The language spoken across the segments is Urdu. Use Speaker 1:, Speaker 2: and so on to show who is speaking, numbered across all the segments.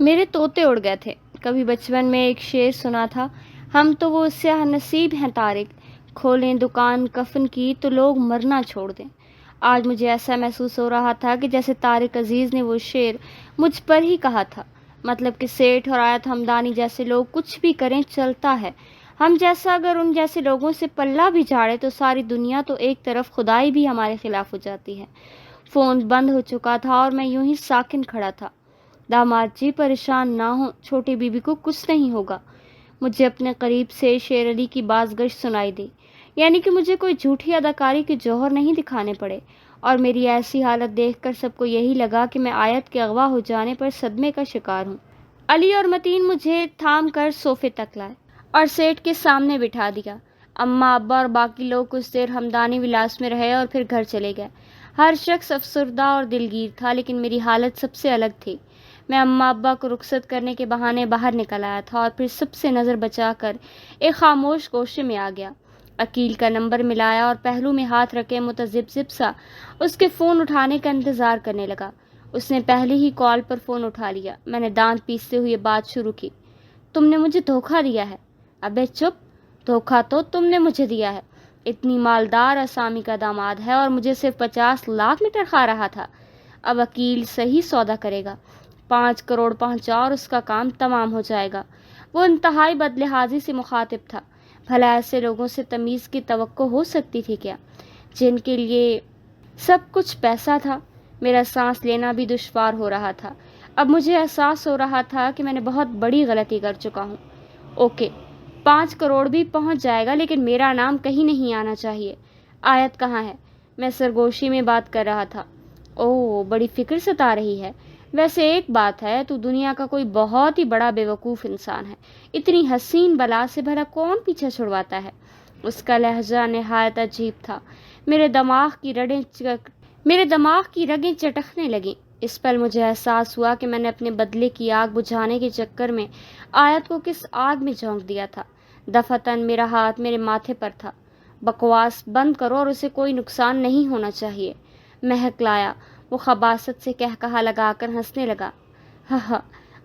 Speaker 1: میرے طوطے اڑ گئے تھے۔ کبھی بچپن میں ایک شعر سنا تھا، ہم تو وہ سیاہ نصیب ہیں طارق، کھولیں دکان کفن کی تو لوگ مرنا چھوڑ دیں۔ آج مجھے ایسا محسوس ہو رہا تھا کہ جیسے طارق عزیز نے وہ شعر مجھ پر ہی کہا تھا، مطلب کہ سیٹھ اور آیت ہمدانی جیسے لوگ کچھ بھی کریں چلتا ہے، ہم جیسا اگر ان جیسے لوگوں سے پلہ بھی جھاڑے تو ساری دنیا تو ایک طرف خدائی بھی ہمارے خلاف ہو جاتی ہے۔ فون بند ہو چکا تھا اور میں یوں ہی ساکن کھڑا تھا۔ داماد جی پریشان نہ ہوں، چھوٹی بی بی کو کچھ نہیں ہوگا۔ مجھے اپنے قریب سے شیر علی کی بازگشت سنائی دی، یعنی کہ مجھے کوئی جھوٹی اداکاری کے جوہر نہیں دکھانے پڑے، اور میری ایسی حالت دیکھ کر سب کو یہی لگا کہ میں آیت کے اغوا ہو جانے پر صدمے کا شکار ہوں۔ علی اور متین مجھے تھام کر صوفے تک لائے اور سیٹ کے سامنے بٹھا دیا۔ اماں ابا اور باقی لوگ کچھ دیر ہمدانی ولاس میں رہے اور پھر گھر چلے گئے۔ ہر شخص افسردہ اور دلگیر تھا، لیکن میری حالت سب سے الگ تھی۔ میں اماں ابا کو رخصت کرنے کے بہانے باہر نکل آیا تھا اور پھر سب سے نظر بچا کر ایک خاموش گوشے میں آ گیا۔ عقیل کا نمبر ملایا اور پہلو میں ہاتھ رکھے متذبذب سا اس کے فون اٹھانے کا انتظار کرنے لگا۔ اس نے پہلی ہی کال پر فون اٹھا لیا۔ میں نے دانت پیستے ہوئے بات شروع کی۔ تم نے مجھے دھوکہ دیا ہے۔ ابے چپ، دھوکہ تو تم نے مجھے دیا ہے۔ اتنی مالدار اسامی کا داماد ہے اور مجھے صرف 50 لاکھ میٹر کھا رہا تھا۔ اب عقیل صحیح سودا کرے گا، 5 کروڑ پہنچا اور اس کا کام تمام ہو جائے گا۔ وہ انتہائی بدلحاظی سے مخاطب تھا۔ بھلا ایسے لوگوں سے تمیز کی توقع ہو سکتی تھی کیا، جن کے لیے سب کچھ پیسہ تھا؟ میرا سانس لینا بھی دشوار ہو رہا تھا۔ اب مجھے احساس ہو رہا تھا کہ میں نے بہت بڑی غلطی کر چکا ہوں۔ اوکے، 5 کروڑ بھی پہنچ جائے گا، لیکن میرا نام کہیں نہیں آنا چاہیے۔ آیت کہاں ہے؟ میں سرگوشی میں بات کر رہا تھا۔ اوہ، بڑی فکر ستا رہی ہے۔ ویسے ایک بات ہے، تو دنیا کا کوئی بہت ہی بڑا بیوقوف انسان ہے۔ اتنی حسین بلا سے بھلا کون پیچھے چھڑواتا ہے؟ اس کا لہجہ نہایت عجیب تھا۔ میرے دماغ کی رگیں چٹکنے لگیں۔ اس پل مجھے احساس ہوا کہ میں نے اپنے بدلے کی آگ بجھانے کے چکر میں آیت کو کس آگ میں جھونک دیا تھا۔ دفعتاً میرا ہاتھ میرے ماتھے پر تھا۔ بکواس بند کرو اور اسے کوئی نقصان نہیں ہونا چاہیے، میں ہکلایا۔ وہ خباثت سے کہا لگا کر ہنسنے لگا۔ ہاں،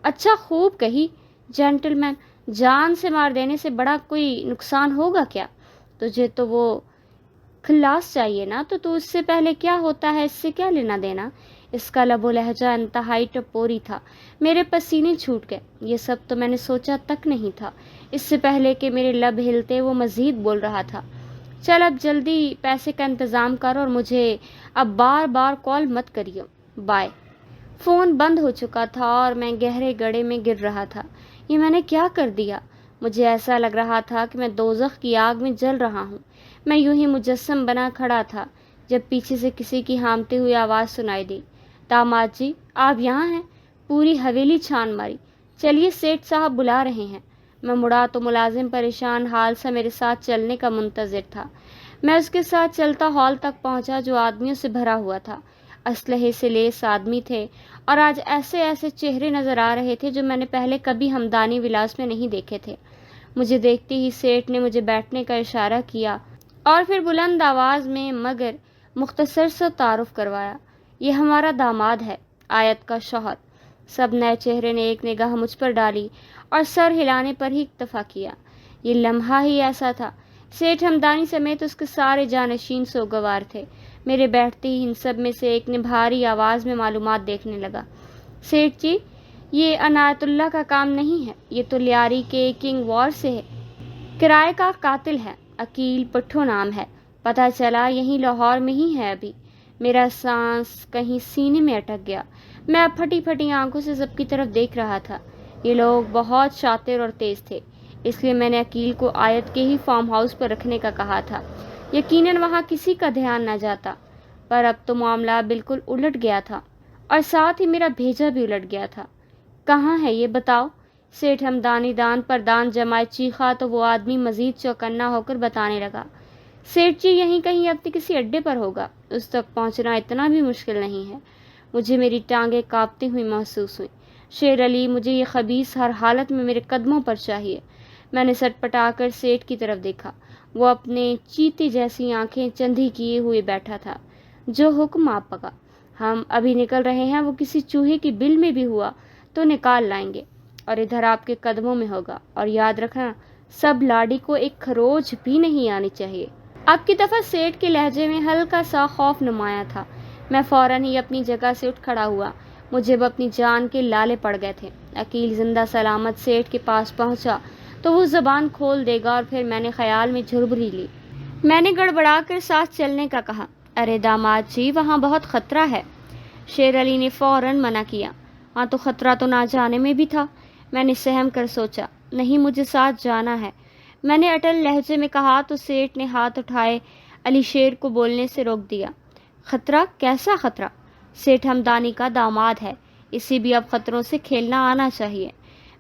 Speaker 1: اچھا خوب کہی جینٹل مین، جان سے مار دینے سے بڑا کوئی نقصان ہوگا کیا؟ تجھے تو وہ خلاص چاہیے نا، تو اس سے پہلے کیا ہوتا ہے اس سے کیا لینا دینا؟ اس کا لب و لہجہ انتہائی ٹپوری تھا۔ میرے پسینے چھوٹ گئے۔ یہ سب تو میں نے سوچا تک نہیں تھا۔ اس سے پہلے کہ میرے لب ہلتے وہ مزید بول رہا تھا۔ چل اب جلدی پیسے کا انتظام کر اور مجھے اب بار بار کال مت کریو، بائے۔ فون بند ہو چکا تھا اور میں گہرے گڑھے میں گر رہا تھا۔ یہ میں نے کیا کر دیا؟ مجھے ایسا لگ رہا تھا کہ میں دوزخ کی آگ میں جل رہا ہوں۔ میں یوں ہی مجسم بنا کھڑا تھا جب پیچھے سے کسی کی ہامتی ہوئی آواز سنائی دی۔ داماد جی، آپ یہاں ہیں؟ پوری حویلی چھان ماری۔ چلیے، سیٹھ صاحب بلا رہے ہیں۔ میں مڑا تو ملازم پریشان حال سا میرے ساتھ چلنے کا منتظر تھا۔ میں اس کے ساتھ چلتا ہال تک پہنچا جو آدمیوں سے بھرا ہوا تھا۔ اسلحے سے لیس آدمی تھے اور آج ایسے ایسے چہرے نظر آ رہے تھے جو میں نے پہلے کبھی ہمدانی ولاس میں نہیں دیکھے تھے۔ مجھے دیکھتے ہی سیٹھ نے مجھے بیٹھنے کا اشارہ کیا اور پھر بلند آواز میں مگر مختصر سا تعارف کروایا۔ یہ ہمارا داماد ہے، آیت کا شوہر۔ سب نئے چہرے نے ایک نگاہ مجھ پر ڈالی اور سر ہلانے پر ہی اکتفا کیا۔ یہ لمحہ ہی ایسا تھا۔ سیٹھ ہمدانی سمیت اس کے سارے جانشین سوگوار تھے۔ میرے بیٹھتے ہی ان سب میں سے ایک نے بھاری آواز میں معلومات دیکھنے لگا۔ سیٹھ جی، یہ عنایت اللہ کا کام نہیں ہے، یہ تو لیاری کے کنگ وار سے ہے، کرائے کا قاتل ہے، عقیل پٹھو نام ہے، پتہ چلا یہیں لاہور میں ہی ہے ابھی۔ میرا سانس کہیں سینے میں اٹک گیا۔ میں اب پھٹی پھٹی آنکھوں سے سب کی طرف دیکھ رہا تھا۔ یہ لوگ بہت شاطر اور تیز تھے، اس لیے میں نے عقیل کو آیت کے ہی فارم ہاؤس پر رکھنے کا کہا تھا۔ یقیناً وہاں کسی کا دھیان نہ جاتا، پر اب تو معاملہ بالکل الٹ گیا تھا اور ساتھ ہی میرا بھیجا بھی الٹ گیا تھا۔ کہاں ہے یہ بتاؤ؟ سیٹھ ہمدانی دان پر دان جمائے چیخا تو وہ آدمی مزید چوکنا ہو کر بتانے لگا۔ سیٹھ جی یہیں کہیں اپنے کسی اڈے پر ہوگا، اس تک پہنچنا اتنا بھی مشکل نہیں ہے۔ مجھے میری ٹانگیں کانپتی ہوئی محسوس ہوئیں۔ شیر علی، مجھے یہ خبیث ہر حالت میں میرے قدموں پر چاہیے۔ میں نے سٹ پٹا کر سیٹھ کی طرف دیکھا۔ وہ اپنے چیتے جیسی آنکھیں چندھی کیے ہوئے بیٹھا تھا۔ جو حکم آپ کا، ہم ابھی نکل رہے ہیں۔ وہ کسی چوہے کی بل میں بھی ہوا تو نکال لائیں گے اور ادھر آپ کے قدموں میں ہوگا، اور یاد رکھنا سب لاڑی کو ایک خروج بھی نہیں آنی چاہیے۔ اب کی دفعہ سیٹھ کے لہجے میں ہلکا سا خوف نمایاں تھا۔ میں فوراً ہی اپنی جگہ سے اٹھ کھڑا ہوا، مجھے اب اپنی جان کے لالے پڑ گئے تھے۔ عقیل زندہ سلامت سیٹھ کے پاس پہنچا تو وہ زبان کھول دے گا، اور پھر میں نے خیال میں جھربری لی۔ میں نے گڑبڑا کر ساتھ چلنے کا کہا، ارے داماد جی وہاں بہت خطرہ ہے۔ شیر علی نے فوراً منع کیا، ہاں تو خطرہ تو نہ جانے میں بھی تھا۔ میں نے سہم کر سوچا، نہیں مجھے ساتھ جانا ہے، میں نے اٹل لہجے میں کہا تو سیٹھ نے ہاتھ اٹھائے علی شیر کو بولنے سے روک دیا۔ خطرہ؟ کیسا خطرہ؟ سیٹھ ہمدانی کا داماد ہے، اسے بھی اب خطروں سے کھیلنا آنا چاہیے۔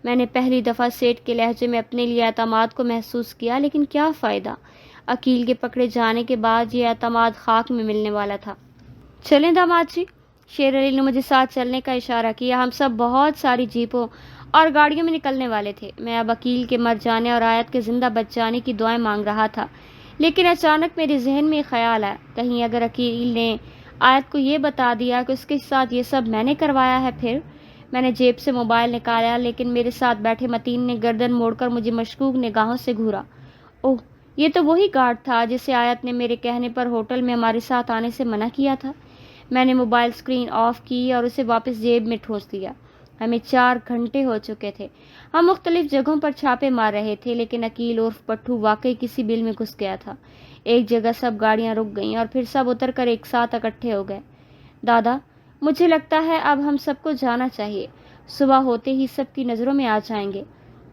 Speaker 1: میں نے پہلی دفعہ سیٹھ کے لہجے میں اپنے لیے اعتماد کو محسوس کیا، لیکن کیا فائدہ؟ عقیل کے پکڑے جانے کے بعد یہ اعتماد خاک میں ملنے والا تھا۔ چلیں داماد جی، شیر علی نے مجھے ساتھ چلنے کا اشارہ کیا۔ ہم سب بہت ساری جیپوں اور گاڑیوں میں نکلنے والے تھے۔ میں اب عقیل کے مر جانے اور آیت کے زندہ بچ جانے کی دعائیں مانگ رہا تھا، لیکن اچانک میرے ذہن میں ایک خیال آیا، کہیں اگر عقیل نے آیت کو یہ بتا دیا کہ اس کے ساتھ یہ سب میں نے کروایا ہے پھر؟ میں نے جیب سے موبائل نکالا، لیکن میرے ساتھ بیٹھے متین نے گردن موڑ کر مجھے مشکوک نگاہوں سے گھورا۔ اوہ، یہ تو وہی گارڈ تھا جسے آیت نے میرے کہنے پر ہوٹل میں ہمارے ساتھ آنے سے منع کیا تھا۔ میں نے موبائل اسکرین آف کی اور اسے واپس جیب میں ٹھونس لیا۔ ہمیں 4 گھنٹے ہو چکے تھے۔ ہم مختلف جگہوں پر چھاپے مار رہے تھے، لیکن عقیل عرف پٹھو واقعی کسی بل میں گھس گیا تھا۔ ایک جگہ سب گاڑیاں رک گئیں اور پھر سب اتر کر ایک ساتھ اکٹھے ہو گئے۔ دادا، مجھے لگتا ہے اب ہم سب کو جانا چاہیے، صبح ہوتے ہی سب کی نظروں میں آ جائیں گے،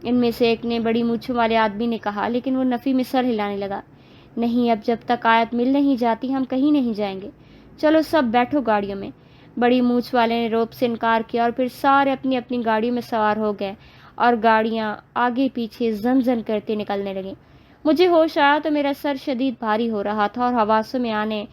Speaker 1: ان میں سے ایک نے بڑی مونچھوں والے آدمی نے کہا، لیکن وہ نفی میں سر ہلانے لگا۔ نہیں، اب جب تک آیت مل نہیں جاتی ہم کہیں نہیں جائیں گے، چلو سب بیٹھو گاڑیوں میں۔ بڑی مونچھ والے نے روپ سے انکار کیا اور پھر سارے اپنی اپنی گاڑیوں میں سوار ہو گئے اور گاڑیاں آگے پیچھے زن زن کرتے نکلنے لگیں۔ مجھے ہوش آیا تو میرا سر شدید بھاری ہو رہا تھا اور حواسوں میں آنے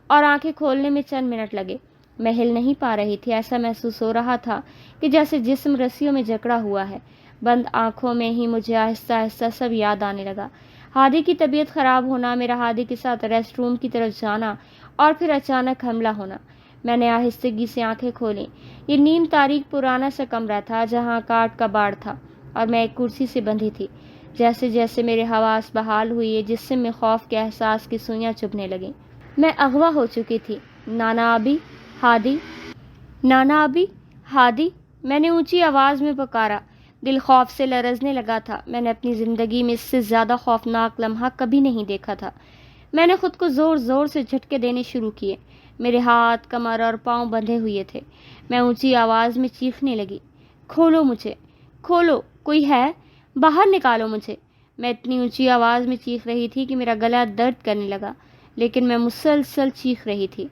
Speaker 1: اور آنکھیں کھولنے میں چند منٹ لگے۔ میں ہل نہیں پا رہی تھی، ایسا محسوس ہو رہا تھا کہ جیسے جسم رسیوں میں جکڑا ہوا ہے۔ بند آنکھوں میں ہی مجھے آہستہ آہستہ سب یاد آنے لگا۔ ہادی کی طبیعت خراب ہونا، میرا ہادی کے ساتھ ریسٹ روم کی طرف جانا اور پھر اچانک حملہ ہونا۔ میں نے آہستگی سے آنکھیں کھولیں۔ یہ نیم تاریک پرانا سا کمرہ تھا جہاں کاٹ کا باڑ تھا اور میں ایک کرسی سے بندھی تھی۔ جیسے جیسے میرے حواس بحال ہوئے، جسم میں خوف کے احساس کی سوئیاں چبھنے لگیں۔ میں اغوا ہو چکی تھی۔ نانا ابی، ہادی، نانا ابی، ہادی، میں نے اونچی آواز میں پکارا۔ دل خوف سے لرزنے لگا تھا۔ میں نے اپنی زندگی میں اس سے زیادہ خوفناک لمحہ کبھی نہیں دیکھا تھا۔ میں نے خود کو زور زور سے جھٹکے دینے شروع کیے۔ میرے ہاتھ، کمر اور پاؤں بندھے ہوئے تھے۔ میں اونچی آواز میں چیخنے لگی، کھولو مجھے، کھولو، کوئی ہے، باہر نکالو مجھے۔ میں اتنی اونچی آواز میں چیخ رہی تھی کہ میرا گلا درد کرنے لگا، لیکن میں مسلسل چیخ رہی تھی۔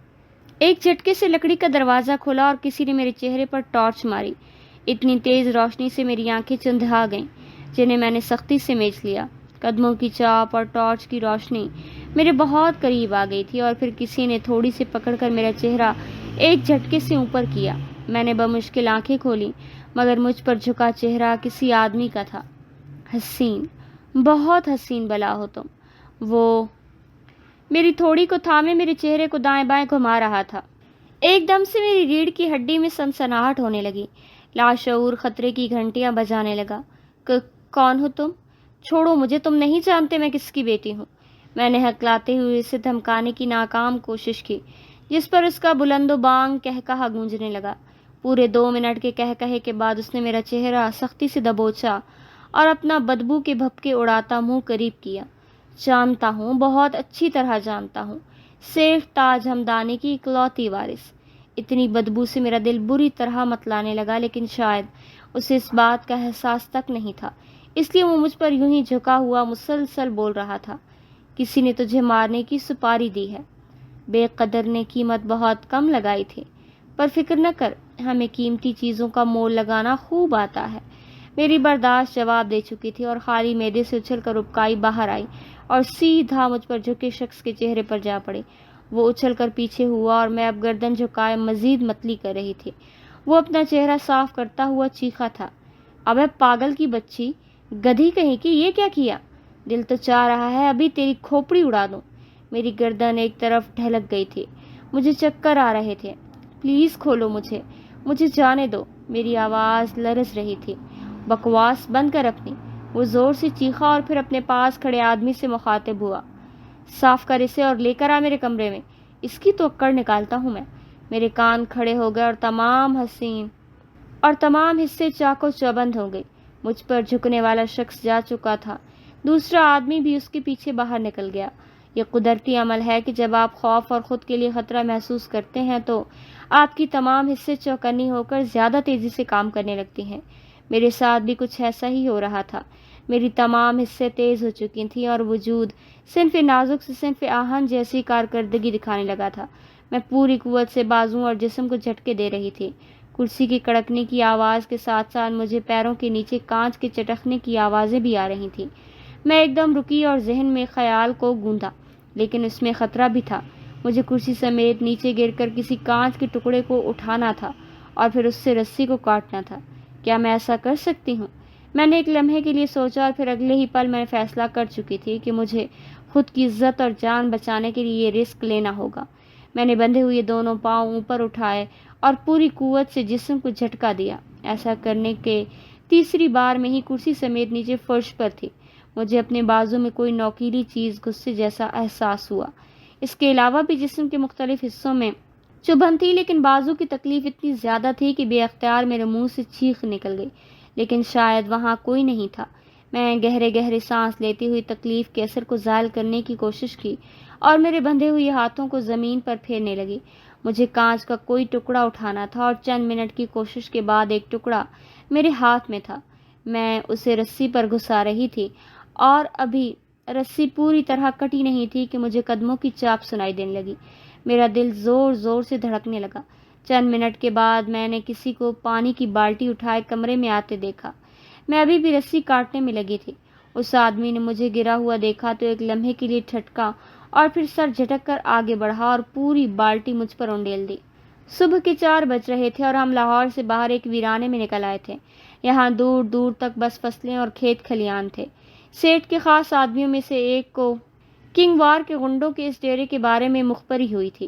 Speaker 1: ایک جھٹکے سے لکڑی کا دروازہ کھلا اور کسی نے میرے چہرے پر ٹارچ ماری۔ اتنی تیز روشنی سے میری آنکھیں چندھا گئیں، جنہیں میں نے سختی سے میچ لیا۔ قدموں کی چاپ اور ٹارچ کی روشنی میرے بہت قریب آ گئی تھی اور پھر کسی نے تھوڑی سی پکڑ کر میرا چہرہ ایک جھٹکے سے اوپر کیا۔ میں نے بمشکل آنکھیں کھولیں، مگر مجھ پر جھکا چہرہ کسی آدمی کا تھا۔ حسین، بہت حسین بلا ہو تم۔ وہ میری تھوڑی کو تھامے میرے چہرے کو دائیں بائیں گھما رہا تھا۔ ایک دم سے میری ریڑھ کی ہڈی میں سنسناہٹ ہونے لگی۔ لاشعور خطرے کی گھنٹیاں بجانے لگا۔ کون ہو تم؟ چھوڑو مجھے، تم نہیں جانتے میں کس کی بیٹی ہوں۔ میں نے ہکلاتے ہوئے اسے دھمکانے کی ناکام کوشش کی، جس پر اس کا بلند و بانگ کہکہا گونجنے لگا۔ پورے 2 منٹ کے کہکہے کے بعد اس نے میرا چہرہ سختی سے دبوچا اور اپنا بدبو کے بھپکے اڑاتا منہ قریب کیا۔ جانتا ہوں، بہت اچھی طرح جانتا ہوں، سیٹھ تاج ہمدانی کی اکلوتی وارث۔ اتنی بدبو سے میرا دل بری طرح متلانے لگا، لیکن شاید اسے اس بات کا احساس تک نہیں تھا، اس لیے وہ مجھ پر یوں ہی جھکا ہوا مسلسل بول رہا تھا۔ کسی نے تجھے مارنے کی سپاری دی ہے، بے قدر نے قیمت بہت کم لگائی تھی، پر فکر نہ کر، ہمیں قیمتی چیزوں کا مول لگانا خوب آتا ہے۔ میری برداشت جواب دے چکی تھی اور خالی معدے سے اچھل کر ابکائی باہر آئی اور سیدھا مجھ پر جھکے شخص کے چہرے پر جا پڑی۔ وہ اچھل کر پیچھے ہوا اور میں اب گردن جھکائے مزید متلی کر رہی تھی۔ وہ اپنا چہرہ صاف کرتا ہوا چیخا تھا، ابے پاگل کی بچی، گدھی کہیں کی، یہ کیا کیا؟ دل تو چاہ رہا ہے ابھی تیری کھوپڑی اڑا دوں۔ میری گردن ایک طرف ڈھلک گئی تھی، مجھے چکر آ رہے تھے۔ پلیز کھولو مجھے، مجھے جانے دو، میری آواز لرز رہی تھی۔ بکواس بند کر اپنی، وہ زور سے چیخا اور پھر اپنے پاس کھڑے آدمی سے مخاطب ہوا۔ صاف کر اسے اور لے کر آ میرے کمرے میں، اس کی تو اکڑ نکالتا ہوں میں۔ میرے کان کھڑے ہو گئے اور تمام حصے چاقو چوبند ہو گئی۔ مجھ پر جھکنے والا شخص جا چکا تھا، دوسرا آدمی بھی اس کے پیچھے باہر نکل گیا۔ یہ قدرتی عمل ہے کہ جب آپ خوف اور خود کے لیے خطرہ محسوس کرتے ہیں تو آپ کی تمام حصے چوکنی ہو کر زیادہ تیزی سے کام کرنے لگتی ہیں۔ میرے ساتھ بھی کچھ ایسا ہی ہو رہا تھا۔ میری تمام حصے تیز ہو چکی تھیں اور وجود صنف نازک سے صنف آہن جیسی کارکردگی دکھانے لگا تھا۔ میں پوری قوت سے بازوؤں اور جسم کو جھٹکے دے رہی تھی۔ کرسی کی کڑکنے کی آواز کے ساتھ ساتھ مجھے پیروں کے نیچے کانچ کے چٹکنے کی آوازیں بھی آ رہی تھیں۔ میں ایک دم رکی اور ذہن میں خیال کو گوندا، لیکن اس میں خطرہ بھی تھا۔ مجھے کرسی سمیت نیچے گر کر کسی کانچ کے ٹکڑے کو اٹھانا تھا اور پھر اس سے رسی کو کاٹنا تھا۔ کیا میں ایسا کر سکتی ہوں؟ میں نے ایک لمحے کے لیے سوچا اور پھر اگلے ہی پل میں نے فیصلہ کر چکی تھی کہ مجھے خود کی عزت اور جان بچانے کے لیے یہ رسک لینا ہوگا۔ میں نے بندھے ہوئے دونوں پاؤں اوپر اٹھائے اور پوری قوت سے جسم کو جھٹکا دیا۔ ایسا کرنے کے تیسری بار میں ہی کرسی سمیت نیچے فرش پر تھی۔ مجھے اپنے بازو میں کوئی نوکیلی چیز غصے جیسا احساس ہوا۔ اس کے علاوہ بھی جسم کے مختلف حصوں میں چبھن تھی، لیکن بازو کی تکلیف اتنی زیادہ تھی کہ بے اختیار میرے منہ سے چیخ نکل گئی، لیکن شاید وہاں کوئی نہیں تھا۔ میں گہرے گہرے سانس لیتی ہوئی تکلیف کے اثر کو زائل کرنے کی کوشش کی اور میرے بندھے ہوئے ہاتھوں کو زمین پر پھیرنے لگی۔ مجھے کانچ کا کوئی ٹکڑا اٹھانا تھا اور چند منٹ کی کوشش کے بعد ایک ٹکڑا میرے ہاتھ میں تھا۔ میں اسے رسی پر گھسا رہی تھی اور ابھی رسی پوری طرح کٹی نہیں تھی کہ مجھے قدموں کی چاپ سنائی دینے لگی۔ میرا دل زور زور سے دھڑکنے لگا۔ چند منٹ کے بعد میں نے کسی کو پانی کی بالٹی اٹھائے کمرے میں آتے دیکھا۔ میں ابھی بھی رسی کاٹنے میں لگی تھی۔ اس آدمی نے مجھے گرا ہوا دیکھا تو ایک لمحے کے لیے ٹھٹکا اور پھر سر جھٹک کر آگے بڑھا اور پوری بالٹی مجھ پر اونڈیل دی۔ صبح کے 4 بج رہے تھے اور ہم لاہور سے باہر ایک ویرانے میں نکل آئے تھے۔ یہاں دور دور تک بس فصلیں اور کھیت کھلیان تھے۔ سیٹھ کے خاص آدمیوں میں سے ایک کو کنگ وار کے غنڈوں کے اس ڈیرے کے بارے میں مخبری ہوئی تھی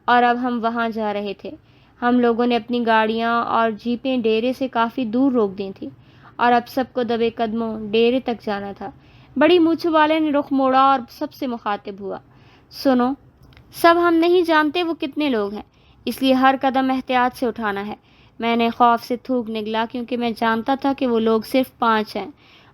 Speaker 1: اور اب ہم وہاں جا رہے تھے۔ ہم لوگوں نے اپنی گاڑیاں اور جیپیں ڈیرے سے کافی دور روک دی تھیں اور اب سب کو دبے قدموں ڈیرے تک جانا تھا۔ بڑی مونچھ والے نے رخ موڑا اور سب سے مخاطب ہوا۔ سنو، سب ہم نہیں جانتے وہ کتنے لوگ ہیں، اس لیے ہر قدم احتیاط سے اٹھانا ہے۔ میں نے خوف سے تھوک نگلا کیونکہ میں جانتا تھا کہ وہ لوگ صرف 5 ہیں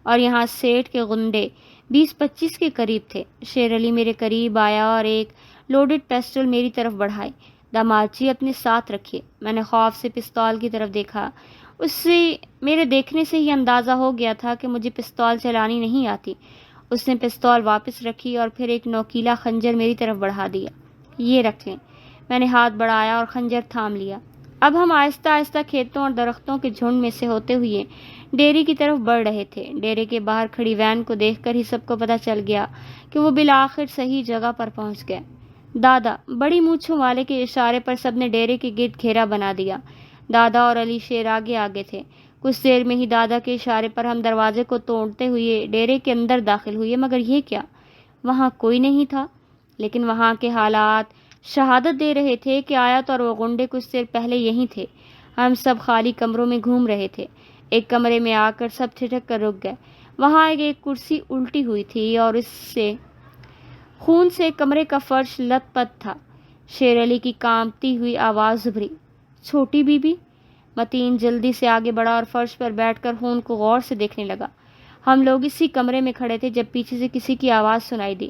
Speaker 1: اور یہاں سیٹھ کے غنڈے 20-25 کے قریب تھے۔ شیر علی میرے قریب آیا اور ایک لوڈڈ پسٹل میری طرف بڑھائی۔ داماد جی اپنے ساتھ رکھیے۔ میں نے خوف سے پستول کی طرف دیکھا۔ اس سے میرے دیکھنے سے ہی اندازہ ہو گیا تھا کہ مجھے پستول چلانی نہیں آتی۔ اس نے پستول واپس رکھی اور پھر ایک نوکیلا خنجر میری طرف بڑھا دیا۔ یہ رکھ لیں۔ میں نے ہاتھ بڑھایا اور خنجر تھام لیا۔ اب ہم آہستہ آہستہ کھیتوں اور درختوں کے جھنڈ میں سے ہوتے ہوئے ڈیرے کی طرف بڑھ رہے تھے۔ ڈیرے کے باہر کھڑی وین کو دیکھ کر ہی سب کو پتہ چل گیا کہ وہ بالآخر صحیح جگہ پر پہنچ گئے۔ دادا، بڑی مونچھوں والے کے اشارے پر سب نے ڈیرے کے گرد گھیرا بنا دیا۔ دادا اور علی شیر آگے آگے تھے۔ کچھ دیر میں ہی دادا کے اشارے پر ہم دروازے کو توڑتے ہوئے ڈیرے کے اندر داخل ہوئے، مگر یہ کیا؟ وہاں کوئی نہیں تھا، لیکن وہاں کے حالات شہادت دے رہے تھے کہ آیت اور وہ غنڈے کچھ دیر پہلے یہیں تھے۔ ہم سب خالی کمروں میں گھوم رہے تھے۔ ایک کمرے میں آ کر سب ٹھٹک کر رک گئے۔ وہاں ایک کرسی الٹی ہوئی تھی اور اس سے خون سے کمرے کا فرش لت پت تھا۔ شیر علی کی کانپتی ہوئی آواز ابھری، چھوٹی بی بی؟ متین جلدی سے آگے بڑھا اور فرش پر بیٹھ کر خون کو غور سے دیکھنے لگا۔ ہم لوگ اسی کمرے میں کھڑے تھے جب پیچھے سے کسی کی آواز سنائی دی،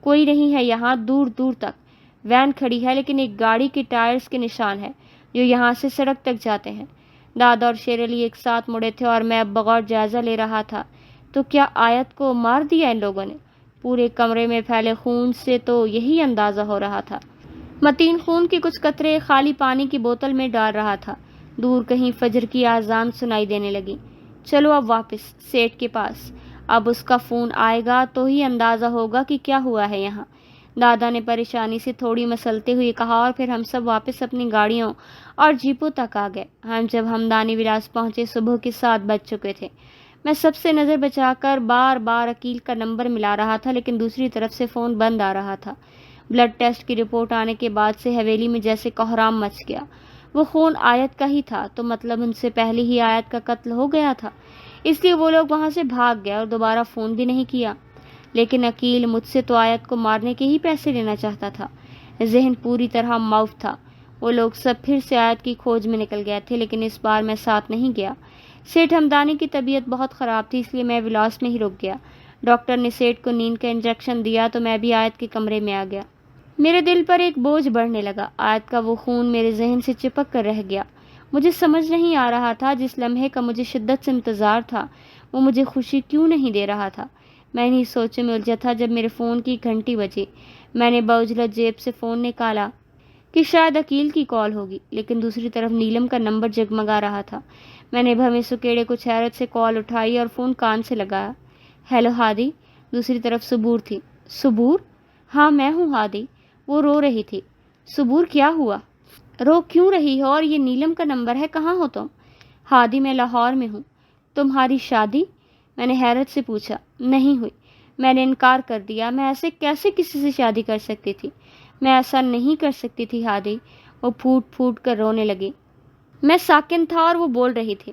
Speaker 1: کوئی نہیں ہے یہاں، دور دور تک وین کھڑی ہے لیکن ایک گاڑی کے ٹائرز کے نشان ہیں جو یہاں سے سڑک تک جاتے ہیں۔ دادا اور شیر علی ایک ساتھ مڑے تھے اور میں اب بغور جائزہ لے رہا تھا۔ تو کیا آیت کو مار دیا ان لوگوں نے؟ پورے کمرے میں پھیلے خون سے تو یہی اندازہ ہو رہا تھا۔ متین خون کے کچھ قطرے خالی پانی کی بوتل میں ڈال رہا تھا۔ دور کہیں فجر کی آذان سنائی دینے لگی۔ چلو اب واپس سیٹھ کے پاس، اب اس کا فون آئے گا تو ہی اندازہ ہوگا کہ کیا ہوا ہے یہاں۔ دادا نے پریشانی سے تھوڑی مسلتے ہوئے کہا اور پھر ہم سب واپس اپنی گاڑیوں اور جیپوں تک آ گئے۔ ہم جب ہمدانی ولاس پہنچے صبح کے 7 بج چکے تھے۔ میں سب سے نظر بچا کر بار بار عقیل کا نمبر ملا رہا تھا لیکن دوسری طرف سے فون بند آ رہا تھا۔ بلڈ ٹیسٹ کی رپورٹ آنے کے بعد سے حویلی میں جیسے کوہرام مچ گیا۔ وہ خون آیت کا ہی تھا، تو مطلب ان سے پہلے ہی آیت کا قتل ہو گیا تھا، اس لیے وہ لوگ وہاں سے بھاگ گئے اور دوبارہ فون بھی نہیں کیا۔ لیکن عقیل مجھ سے تو آیت کو مارنے کے ہی پیسے لینا چاہتا تھا۔ ذہن پوری طرح معاف تھا۔ وہ لوگ سب پھر سے آیت کی کھوج میں نکل گئے تھے، لیکن اس بار میں ساتھ نہیں گیا۔ سیٹھ ہمدانی کی طبیعت بہت خراب تھی، اس لیے میں ولاس میں ہی رک گیا۔ ڈاکٹر نے سیٹھ کو نیند کا انجیکشن دیا تو میں بھی آیت کے کمرے میں آ گیا۔ میرے دل پر ایک بوجھ بڑھنے لگا۔ آیت کا وہ خون میرے ذہن سے چپک کر رہ گیا۔ مجھے سمجھ نہیں آ رہا تھا جس لمحے کا مجھے شدت سے انتظار تھا وہ مجھے خوشی کیوں نہیں دے رہا تھا۔ میں انہی سوچوں میں الجھا تھا جب میرے فون کی گھنٹی بجی۔ میں نے باوجھلت جیب سے فون نکالا کہ شاید عقیل کی کال ہوگی، لیکن دوسری طرف نیلم کا نمبر جگمگا رہا تھا۔ میں نے بھویں سکیڑے کچھ حیرت سے کال اٹھائی اور فون کان سے لگایا۔ ہیلو ہادی، دوسری طرف صبور تھی۔ صبور؟ ہاں میں ہوں ہادی۔ وہ رو رہی تھی۔ صبور کیا ہوا؟ رو کیوں رہی ہو؟ اور یہ نیلم کا نمبر ہے، کہاں ہو تم؟ ہادی میں لاہور میں ہوں۔ تمہاری شادی؟ میں نے حیرت سے پوچھا۔ نہیں ہوئی، میں نے انکار کر دیا۔ میں ایسے کیسے کسی سے شادی کر سکتی تھی؟ میں ایسا نہیں کر سکتی تھی ہادی۔ وہ پھوٹ پھوٹ کر رونے لگی۔ میں ساکن تھا اور وہ بول رہی تھی۔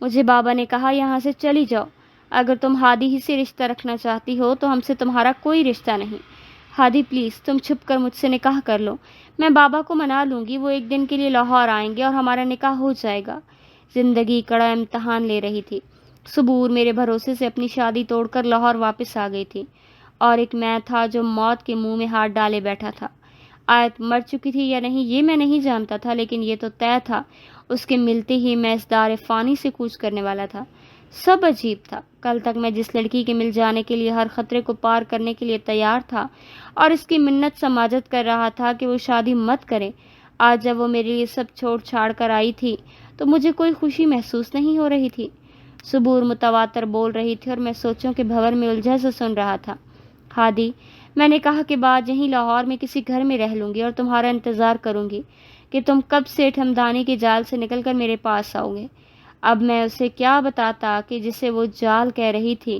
Speaker 1: مجھے بابا نے کہا یہاں سے چلی جاؤ۔ اگر تم ہادی ہی سے رشتہ رکھنا چاہتی ہو تو ہم سے تمہارا کوئی رشتہ نہیں۔ ہادی پلیز تم چھپ کر مجھ سے نکاح کر لو۔ میں بابا کو منا لوں گی، وہ ایک دن کے لیے لاہور آئیں گے اور ہمارا نکاح ہو جائے گا۔ زندگی کڑا امتحان لے رہی تھی۔ صبور میرے بھروسے سے اپنی شادی توڑ کر لاہور واپس آ گئی تھی، اور ایک میں تھا جو موت کے منہ میں ہاتھ ڈالے بیٹھا تھا۔ آیت مر چکی تھی یا نہیں یہ میں نہیں جانتا تھا، لیکن یہ تو طے تھا اس کے ملتے ہی میں اس دار فانی سے کوچ کرنے والا تھا۔ سب عجیب تھا۔ کل تک میں جس لڑکی کے مل جانے کے لیے ہر خطرے کو پار کرنے کے لیے تیار تھا اور اس کی منت سماجت کر رہا تھا کہ وہ شادی مت کرے، آج جب وہ میرے لیے سب چھوڑ چھاڑ کر آئی تھی تو مجھے کوئی خوشی محسوس نہیں ہو رہی تھی۔ صبور متواتر بول رہی تھی اور میں سوچوں کے بھور میں الجھا سے سن رہا تھا۔ ہادی، میں نے کہا کہ بعد یہیں لاہور میں کسی گھر میں رہ لوں گی اور تمہارا انتظار کروں گی کہ تم کب سیٹھ ہمدانی کے جال سے نکل کر میرے پاس آؤ گے۔ اب میں اسے کیا بتاتا کہ جسے وہ جال کہہ رہی تھی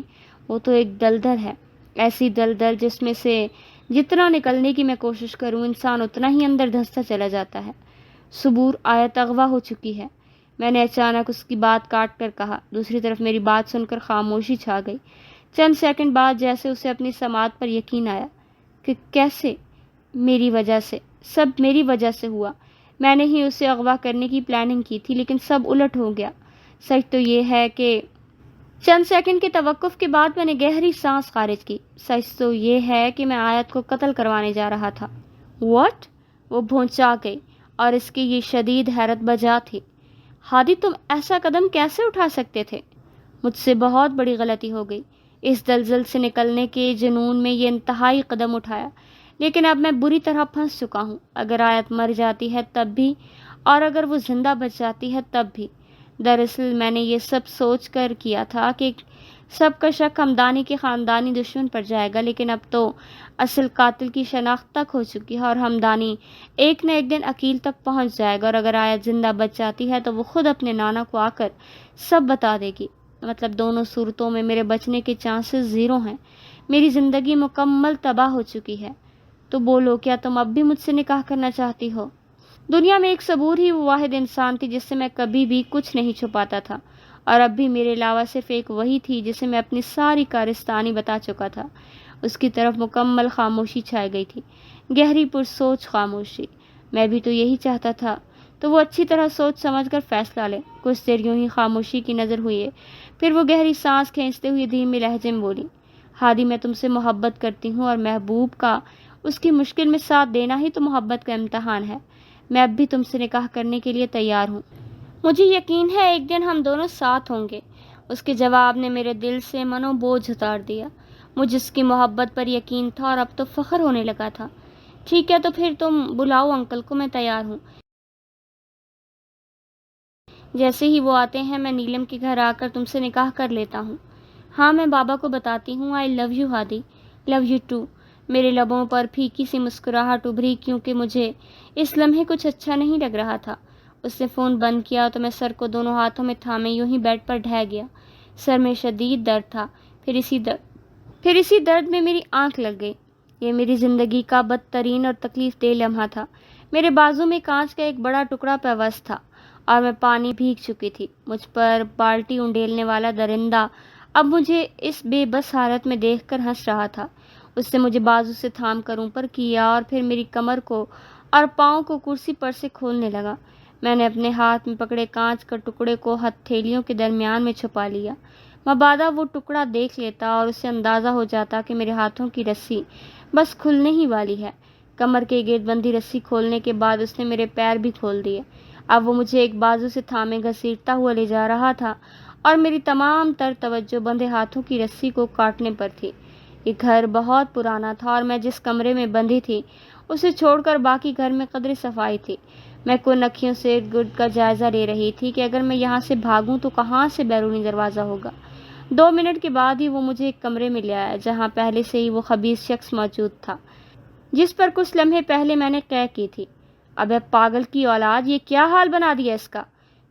Speaker 1: وہ تو ایک دلدل ہے، ایسی دلدل جس میں سے جتنا نکلنے کی میں کوشش کروں انسان اتنا ہی اندر دھنستا چلا جاتا ہے۔ صبور، آیت اغوا ہو چکی ہے، میں نے اچانک اس کی بات کاٹ کر کہا۔ دوسری طرف میری بات سن کر خاموشی چھا گئی۔ چند سیکنڈ بعد جیسے اسے اپنی سماعت پر یقین آیا کہ کیسے؟ میری وجہ سے، سب میری وجہ سے ہوا۔ میں نے ہی اسے اغوا کرنے کی پلاننگ کی تھی، لیکن سب الٹ ہو گیا۔ سچ تو یہ ہے کہ چند سیکنڈ کے توقف کے بعد میں نے گہری سانس خارج کی۔ سچ تو یہ ہے کہ میں آیت کو قتل کروانے جا رہا تھا۔ واٹ؟ وہ بھونچا گئی اور اس کی یہ شدید حیرت بجا تھی۔ ہادی، تم ایسا قدم کیسے اٹھا سکتے تھے؟ مجھ سے بہت بڑی غلطی ہو گئی، اس دلدل سے نکلنے کے جنون میں یہ انتہائی قدم اٹھایا، لیکن اب میں بری طرح پھنس چکا ہوں۔ اگر آیت مر جاتی ہے تب بھی، اور اگر وہ زندہ بچ جاتی ہے تب بھی۔ دراصل میں نے یہ سب سوچ کر کیا تھا کہ سب کا شک ہمدانی کے خاندانی دشمن پر جائے گا، لیکن اب تو اصل قاتل کی شناخت تک ہو چکی ہے اور ہمدانی ایک نہ ایک دن عقیل تک پہنچ جائے گا، اور اگر آیت زندہ بچ جاتی ہے تو وہ خود اپنے نانا کو آ کر سب بتا دے گی۔ مطلب دونوں صورتوں میں میرے بچنے کے چانسز زیرو ہیں۔ میری زندگی مکمل تباہ ہو چکی ہے۔ تو بولو، کیا تم اب بھی مجھ سے نکاح کرنا چاہتی ہو؟ دنیا میں ایک صبور ہی وہ واحد انسان تھی جس سے میں کبھی بھی کچھ نہیں چھپاتا تھا، اور اب بھی میرے علاوہ صرف ایک وہی تھی جسے میں اپنی ساری کارستانی بتا چکا تھا۔ اس کی طرف مکمل خاموشی چھائی گئی تھی، گہری پرسوچ خاموشی۔ میں بھی تو یہی چاہتا تھا، تو وہ اچھی طرح سوچ سمجھ کر فیصلہ لے۔ کچھ دیر یوں ہی خاموشی کی نظر ہوئی ہے، پھر وہ گہری سانس کھینچتے ہوئے دھیمے لہجے میں بولی، ہادی، میں تم سے محبت کرتی ہوں، اور محبوب کا اس کی مشکل میں ساتھ دینا ہی تو محبت کا امتحان ہے۔ میں اب بھی تم سے نکاح کرنے کے لیے تیار ہوں۔ مجھے یقین ہے ایک دن ہم دونوں ساتھ ہوں گے۔ اس کے جواب نے میرے دل سے منو بوجھ اتار دیا۔ مجھے اس کی محبت پر یقین تھا اور اب تو فخر ہونے لگا تھا۔ ٹھیک ہے، تو پھر تم بلاؤ انکل کو، میں تیار ہوں۔ جیسے ہی وہ آتے ہیں میں نیلم کے گھر آ کر تم سے نکاح کر لیتا ہوں۔ ہاں، میں بابا کو بتاتی ہوں۔ I love you Hadi. Love you too. میرے لبوں پر پھیکی سی مسکراہٹ ابھری کیونکہ مجھے اس لمحے کچھ اچھا نہیں لگ رہا تھا۔ اس نے فون بند کیا تو میں سر کو دونوں ہاتھوں میں تھامے یوں ہی بیڈ پر ڈھہ گیا۔ سر میں شدید درد تھا، پھر اسی درد میں میری آنکھ لگ گئی۔ یہ میری زندگی کا بدترین اور تکلیف دہ لمحہ تھا۔ میرے بازو میں کانچ کا ایک بڑا ٹکڑا پیوست تھا اور میں پانی بھیگ چکی تھی۔ مجھ پر بالٹی انڈیلنے والا درندہ اب مجھے اس بے بس حالت میں دیکھ کر ہنس رہا تھا۔ اس نے مجھے بازو سے تھام کر اوپر کیا اور پھر میری کمر کو اور پاؤں کو کرسی پر سے کھولنے لگا۔ میں نے اپنے ہاتھ میں پکڑے کانچ کا ٹکڑے کو ہتھیلیوں کے درمیان میں چھپا لیا، مبادا وہ ٹکڑا دیکھ لیتا اور اسے اندازہ ہو جاتا کہ میرے ہاتھوں کی رسی بس کھلنے ہی والی ہے۔ کمر کے گرد بندھی رسی کھولنے کے بعد اس نے میرے پیر بھی کھول دیے۔ اب وہ مجھے ایک بازو سے تھامے گھسیٹتا ہوا لے جا رہا تھا اور میری تمام تر توجہ بندھے ہاتھوں کی رسی کو کاٹنے پر تھی۔ یہ گھر بہت پرانا تھا اور میں جس کمرے میں بندھی تھی اسے چھوڑ کر باقی گھر میں قدرے صفائی تھی۔ میں کن اکھیوں سے ارد گرد کا جائزہ لے رہی تھی کہ اگر میں یہاں سے بھاگوں تو کہاں سے بیرونی دروازہ ہوگا۔ 2 منٹ کے بعد ہی وہ مجھے ایک کمرے میں لے آیا جہاں پہلے سے ہی وہ خبیث شخص موجود تھا جس پر کچھ لمحے پہلے میں نے قے کی تھی۔ ابے پاگل کی اولاد، یہ کیا حال بنا دیا اس کا!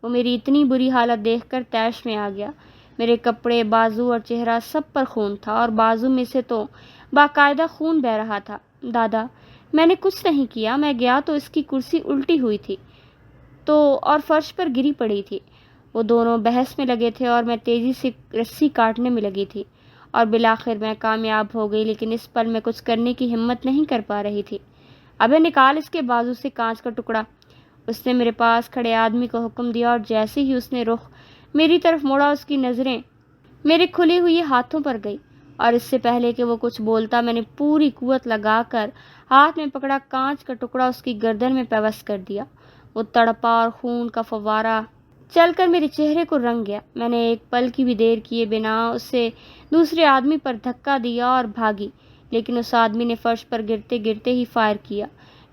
Speaker 1: وہ میری اتنی بری حالت دیکھ کر طیش میں آ گیا۔ میرے کپڑے، بازو اور چہرہ سب پر خون تھا اور بازو میں سے تو باقاعدہ خون بہہ رہا تھا۔ دادا، میں نے کچھ نہیں کیا، میں گیا تو اس کی کرسی الٹی ہوئی تھی اور فرش پر گری پڑی تھی۔ وہ دونوں بحث میں لگے تھے اور میں تیزی سے رسی کاٹنے میں لگی تھی اور بالآخر میں کامیاب ہو گئی، لیکن اس پل میں کچھ کرنے کی ہمت نہیں کر پا رہی تھی۔ ابے نکال اس کے بازو سے کانچ کا ٹکڑا، اس نے میرے پاس کھڑے آدمی کو حکم دیا اور جیسے ہی اس نے رخ میری طرف موڑا اس کی نظریں میرے کھلے ہوئے ہاتھوں پر گئی اور اس سے پہلے کہ وہ کچھ بولتا میں نے پوری قوت لگا کر ہاتھ میں پکڑا کانچ کا ٹکڑا اس کی گردن میں پیوست کر دیا۔ وہ تڑپا اور خون کا فوارہ چل کر میرے چہرے کو رنگ گیا۔ میں نے ایک پل کی بھی دیر کیے بنا اسے دوسرے آدمی پر دھکا دیا اور بھاگی، لیکن اس آدمی نے فرش پر گرتے گرتے ہی فائر کیا۔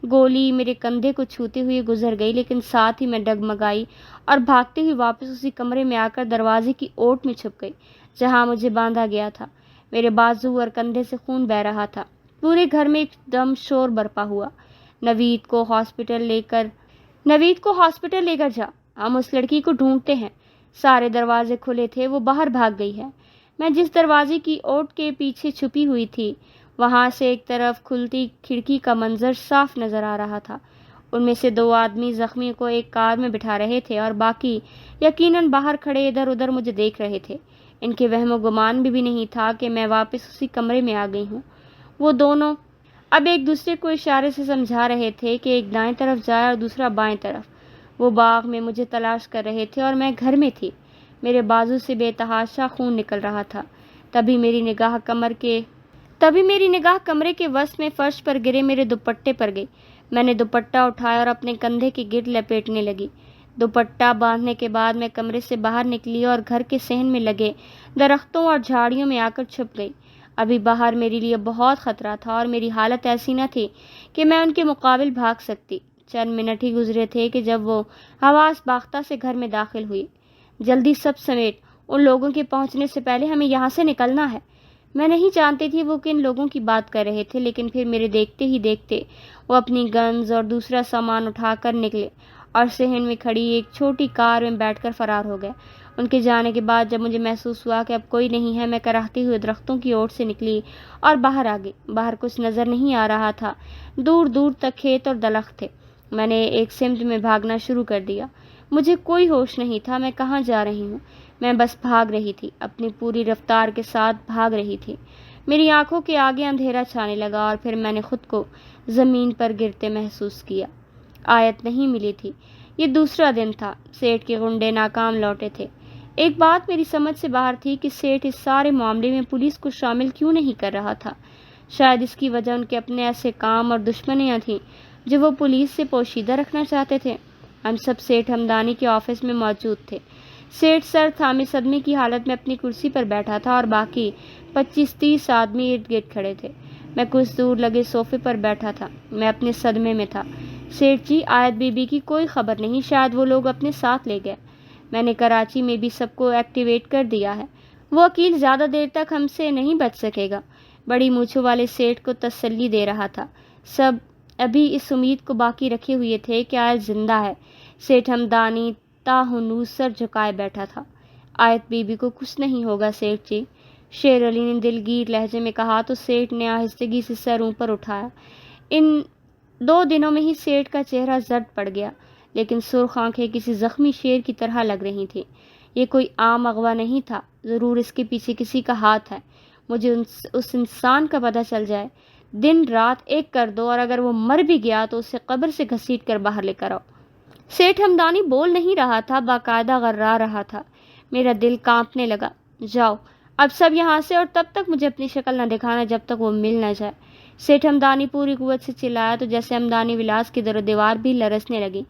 Speaker 1: گولی میرے کندھے کو چھوتے ہوئے گزر گئی، لیکن ساتھ ہی میں ڈگمگائی اور بھاگتے ہوئے واپس اسی کمرے میں آ کر دروازے کی اوٹ میں چھپ گئی جہاں مجھے باندھا گیا تھا۔ میرے بازو اور کندھے سے خون بہہ رہا تھا۔ پورے گھر میں ایک دم شور برپا ہوا۔ نوید کو ہاسپٹل لے کر جا، ہم اس لڑکی کو ڈھونڈتے ہیں۔ سارے دروازے کھلے تھے، وہ باہر بھاگ گئی ہے۔ میں جس دروازے کی اوٹ کے پیچھے چھپی ہوئی تھی وہاں سے ایک طرف کھلتی کھڑکی کا منظر صاف نظر آ رہا تھا۔ ان میں سے 2 آدمی زخمی کو ایک کار میں بٹھا رہے تھے اور باقی یقیناً باہر کھڑے ادھر ادھر مجھے دیکھ رہے تھے۔ ان کے وہم و گمان بھی نہیں تھا کہ میں واپس اسی کمرے میں آ گئی ہوں۔ وہ دونوں اب ایک دوسرے کو اشارے سے سمجھا رہے تھے کہ ایک دائیں طرف جائے اور دوسرا بائیں طرف۔ وہ باغ میں مجھے تلاش کر رہے تھے اور میں گھر میں تھی۔ میرے بازو سے بے تحاشا خون نکل رہا تھا۔ تبھی میری نگاہ کمرے کے وسط میں فرش پر گرے میرے دوپٹے پر گئی۔ میں نے دوپٹہ اٹھایا اور اپنے کندھے کے گرد لپیٹنے لگی۔ دوپٹہ باندھنے کے بعد میں کمرے سے باہر نکلی اور گھر کے صحن میں لگے درختوں اور جھاڑیوں میں آ کر چھپ گئی۔ ابھی باہر میرے لیے بہت خطرہ تھا اور میری حالت ایسی نہ تھی کہ میں ان کے مقابل بھاگ سکتی۔ چند منٹ ہی گزرے تھے کہ جب وہ حواس باختہ سے گھر میں داخل ہوئی۔ جلدی سب سمیٹ، ان لوگوں کے پہنچنے سے پہلے ہمیں یہاں سے نکلنا ہے۔ میں نہیں جانتی تھی وہ کن لوگوں کی بات کر رہے تھے، لیکن پھر میرے دیکھتے ہی دیکھتے وہ اپنی گنز اور دوسرا سامان اٹھا کر نکلے اور صحن میں کھڑی ایک چھوٹی کار میں بیٹھ کر فرار ہو گئے۔ ان کے جانے کے بعد جب مجھے محسوس ہوا کہ اب کوئی نہیں ہے، میں کراہتے ہوئے درختوں کی اوٹ سے نکلی اور باہر آ گئی۔ باہر کچھ نظر نہیں آ رہا تھا، دور دور تک کھیت اور درخت تھے۔ میں نے ایک سمت میں بھاگنا شروع کر دیا۔ مجھے کوئی ہوش نہیں تھا میں کہاں جا رہی ہوں، میں بس بھاگ رہی تھی، اپنی پوری رفتار کے ساتھ بھاگ رہی تھی۔ میری آنکھوں کے آگے اندھیرا چھانے لگا اور پھر میں نے خود کو زمین پر گرتے محسوس کیا۔ آیت نہیں ملی تھی۔ یہ دوسرا دن تھا۔ سیٹھ کے غنڈے ناکام لوٹے تھے۔ ایک بات میری سمجھ سے باہر تھی کہ سیٹھ اس سارے معاملے میں پولیس کو شامل کیوں نہیں کر رہا تھا۔ شاید اس کی وجہ ان کے اپنے ایسے کام اور دشمنیاں تھیں جو وہ پولیس سے پوشیدہ رکھنا چاہتے تھے۔ ہم سب سیٹھ ہمدانی کے آفس میں موجود تھے۔ سیٹھ سر تھامے صدمے کی حالت میں اپنی کرسی پر بیٹھا تھا اور باقی 25-30 آدمی ارد گرد کھڑے تھے۔ میں کچھ دور لگے صوفے پر بیٹھا تھا۔ میں اپنے صدمے میں تھا۔ سیٹھ جی، آیت بی بی کی کوئی خبر نہیں، شاید وہ لوگ اپنے ساتھ لے گئے۔ میں نے کراچی میں بھی سب کو ایکٹیویٹ کر دیا ہے۔ وہ وکیل زیادہ دیر تک ہم سے نہیں بچ سکے گا۔ بڑی مونچھوں والے سیٹھ کو تسلی دے رہا تھا۔ سب ابھی اس امید کو باقی رکھے ہوئے تھے کہ آیت زندہ ہے۔ سیٹھ ہمدانی تاہنوز سر جھکائے بیٹھا تھا۔ آیت بی بی کو کچھ نہیں ہوگا سیٹھ جی، شیر علی نے دلگیر لہجے میں کہا تو سیٹھ نے آہستگی سے سر اوپر اٹھایا۔ ان 2 دنوں میں ہی سیٹھ کا چہرہ زرد پڑ گیا، لیکن سرخ آنکھیں کسی زخمی شیر کی طرح لگ رہی تھیں۔ یہ کوئی عام اغوا نہیں تھا، ضرور اس کے پیچھے کسی کا ہاتھ ہے۔ مجھے اس انسان کا پتہ چل جائے، دن رات ایک کر دو، اور اگر وہ مر بھی گیا تو اسے قبر سے گھسیٹ کر باہر لے کر آؤ۔ سیٹھ ہمدانی بول نہیں رہا تھا، باقاعدہ غرا رہا تھا۔ میرا دل کانپنے لگا۔ جاؤ اب سب یہاں سے، اور تب تک مجھے اپنی شکل نہ دکھانا جب تک وہ مل نہ جائے۔ سیٹھ ہمدانی پوری قوت سے چلایا تو جیسے ہمدانی ولاس کی در و دیوار بھی لرزنے لگی۔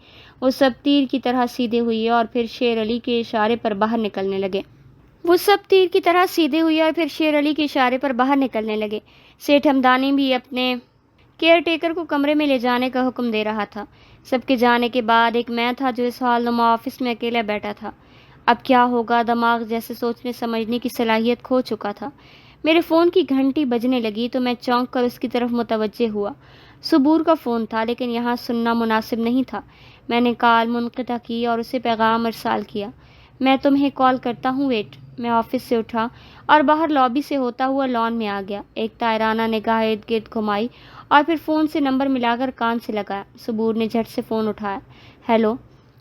Speaker 1: وہ سب تیر کی طرح سیدھے ہوئے اور پھر شیر علی کے اشارے پر باہر نکلنے لگے۔ سیٹھ ہمدانی بھی اپنے کیئر ٹیکر کو کمرے میں لے جانے کا حکم دے رہا تھا۔ سب کے جانے کے بعد ایک میں تھا جو اس حال نما آفس میں اکیلا بیٹھا تھا۔ اب کیا ہوگا، دماغ جیسے سوچنے سمجھنے کی صلاحیت کھو چکا تھا۔ میرے فون کی گھنٹی بجنے لگی تو میں چونک کر اس کی طرف متوجہ ہوا۔ صبور کا فون تھا، لیکن یہاں سننا مناسب نہیں تھا۔ میں نے کال منقطع کی اور اسے پیغام ارسال کیا، میں تمہیں کال کرتا ہوں، ویٹ۔ میں آفس سے اٹھا اور باہر لابی سے ہوتا ہوا لان میں آ گیا۔ ایک طائرانہ نگاہ ارد گرد گھمائی اور پھر فون سے نمبر ملا کر کان سے لگایا۔ صبور نے جھٹ سے فون اٹھایا۔ ہیلو،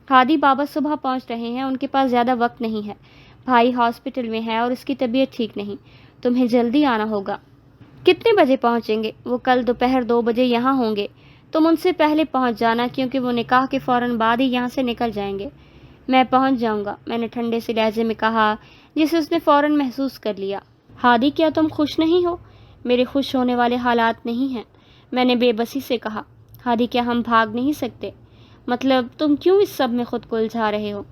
Speaker 1: ہادی بابا صبح پہنچ رہے ہیں، ان کے پاس زیادہ وقت نہیں ہے۔ بھائی ہاسپٹل میں ہے اور اس کی طبیعت ٹھیک نہیں، تمہیں جلدی آنا ہوگا۔ کتنے بجے پہنچیں گے؟ وہ کل دوپہر 2 بجے یہاں ہوں گے، تم ان سے پہلے پہنچ جانا کیونکہ وہ نکاح کے فوراً بعد ہی یہاں سے نکل جائیں گے۔ میں پہنچ جاؤں گا، میں نے ٹھنڈے سے لہجے میں کہا جسے اس نے فوراً محسوس کر لیا۔ ہادی کیا تم خوش نہیں ہو؟ میرے خوش ہونے والے حالات نہیں ہیں، میں نے بے بسی سے کہا۔ ہادی کیا ہم بھاگ نہیں سکتے؟ مطلب تم کیوں اس سب میں خود کو الجھا رہے ہو؟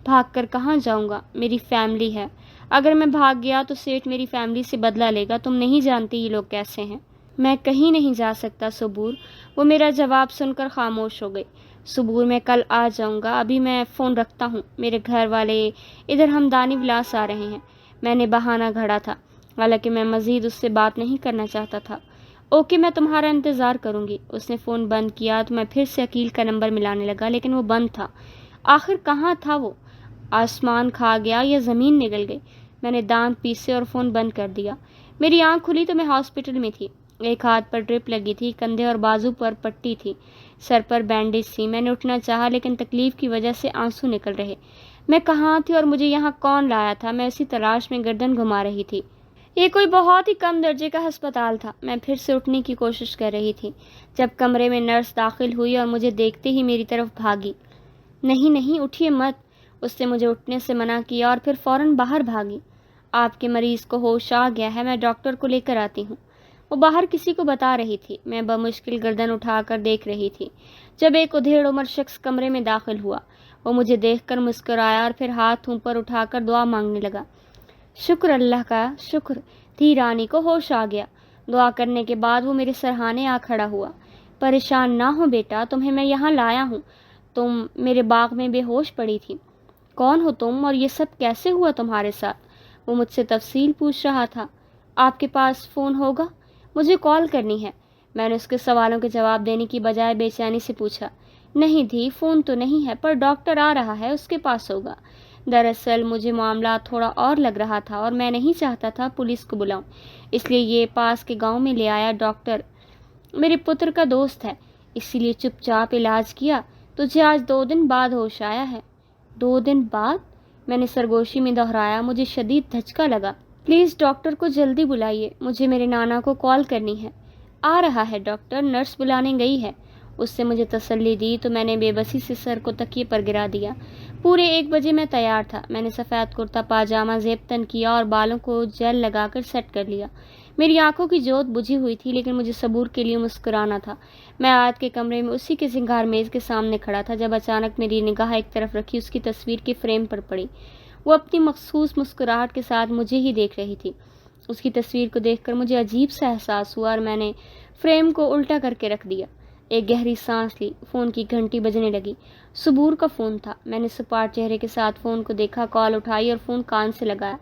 Speaker 1: بھاگ کر کہاں جاؤں گا، میری فیملی ہے، اگر میں بھاگ گیا تو سیٹھ میری فیملی سے بدلہ لے گا، تم نہیں جانتی یہ لوگ کیسے ہیں۔ میں کہیں نہیں جا سکتا صبور۔ وہ میرا جواب سن کر خاموش ہو گئی۔ صبور میں کل آ جاؤں گا، ابھی میں فون رکھتا ہوں، میرے گھر والے ادھر ہمدانی ولاس آ رہے ہیں۔ میں نے بہانہ گھڑا تھا، حالانکہ میں مزید اس سے بات نہیں کرنا چاہتا تھا۔ اوکے، میں تمہارا انتظار کروں گی۔ اس نے فون بند کیا تو میں پھر سے عقیل کا نمبر ملانے لگا، لیکن وہ بند تھا۔ آخر کہاں تھا وہ؟ آسمان کھا گیا یا زمین نگل گئی؟ میں نے دانت پیسے اور فون بند کر دیا۔ میری آنکھ کھلی تو میں ہاسپٹل میں تھی۔ ایک ہاتھ پر ڈرپ لگی تھی، کندھے اور بازو پر پٹی تھی، سر پر بینڈیج تھی۔ میں نے اٹھنا چاہا لیکن تکلیف کی وجہ سے آنسو نکل رہے۔ میں کہاں تھی اور مجھے یہاں کون لایا تھا؟ میں اسی تلاش میں گردن گھما رہی تھی۔ یہ کوئی بہت ہی کم درجے کا ہسپتال تھا۔ میں پھر سے اٹھنے کی کوشش کر رہی تھی جب کمرے میں نرس داخل ہوئی اور مجھے دیکھتے ہی میری طرف بھاگی۔ نہیں نہیں، اٹھیے مت، اس نے مجھے اٹھنے سے منع کیا اور پھر فوراً باہر بھاگی۔ آپ کے مریض کو ہوش آ گیا ہے، میں ڈاکٹر کو لے کر آتی ہوں۔ وہ باہر کسی کو بتا رہی تھی۔ میں بمشکل گردن اٹھا کر دیکھ رہی تھی جب ایک ادھیڑ عمر شخص کمرے میں داخل ہوا۔ وہ مجھے دیکھ کر مسکرایا اور پھر ہاتھ اوپر اٹھا کر دعا مانگنے لگا۔ شکر اللہ کا، شکر، دھی رانی کو ہوش آ گیا۔ دعا کرنے کے بعد وہ میرے سرہانے آ کھڑا ہوا۔ پریشان نہ ہو بیٹا، تمہیں میں یہاں لایا ہوں، تم میرے باغ میں بے ہوش پڑی تھی۔ کون ہو تم اور یہ سب کیسے ہوا تمہارے ساتھ؟ وہ مجھ سے تفصیل پوچھ رہا تھا۔ آپ کے پاس فون ہوگا؟ مجھے کال کرنی ہے۔ میں نے اس کے سوالوں کے جواب دینے کی بجائے بے چینی سے پوچھا۔ نہیں دھی، فون تو نہیں ہے، پر ڈاکٹر آ رہا ہے، اس کے پاس ہوگا۔ دراصل مجھے معاملہ تھوڑا اور لگ رہا تھا اور میں نہیں چاہتا تھا پولیس کو بلاؤں، اس لیے یہ پاس کے گاؤں میں لے آیا۔ ڈاکٹر میرے پتر کا دوست ہے، اسی لیے چپ چاپ علاج کیا۔ تجھے آج 2 دن بعد ہوش آیا ہے۔ 2 دن بعد؟ میں نے سرگوشی میں دہرایا۔ مجھے شدید دھچکا لگا۔ پلیز ڈاکٹر کو جلدی بلائیے، مجھے میرے نانا کو کال کرنی ہے۔ آ رہا ہے ڈاکٹر، نرس بلانے گئی ہے، اس سے مجھے تسلی دی تو میں نے بے بسی سے سر کو تکیے پر گرا دیا۔ پورے 1 بجے میں تیار تھا۔ میں نے سفید کرتا پاجامہ زیب تن کیا اور بالوں کو جیل لگا کر سیٹ کر لیا۔ میری آنکھوں کی جوت بجھی ہوئی تھی لیکن مجھے صبور کے لیے مسکرانا تھا۔ میں آیت کے کمرے میں اسی کے سنگار میز کے سامنے کھڑا تھا جب اچانک میری نگاہ ایک طرف رکھی اس کی تصویر کے فریم پر پڑی۔ وہ اپنی مخصوص مسکراہٹ کے ساتھ مجھے ہی دیکھ رہی تھی۔ اس کی تصویر کو دیکھ کر مجھے عجیب سا احساس ہوا اور میں نے فریم کو الٹا کر کے رکھ دیا۔ ایک گہری سانس لی۔ فون کی گھنٹی بجنے لگی۔ صبور کا فون تھا۔ میں نے سپاٹ چہرے کے ساتھ فون کو دیکھا، کال اٹھائی اور فون کان سے لگایا۔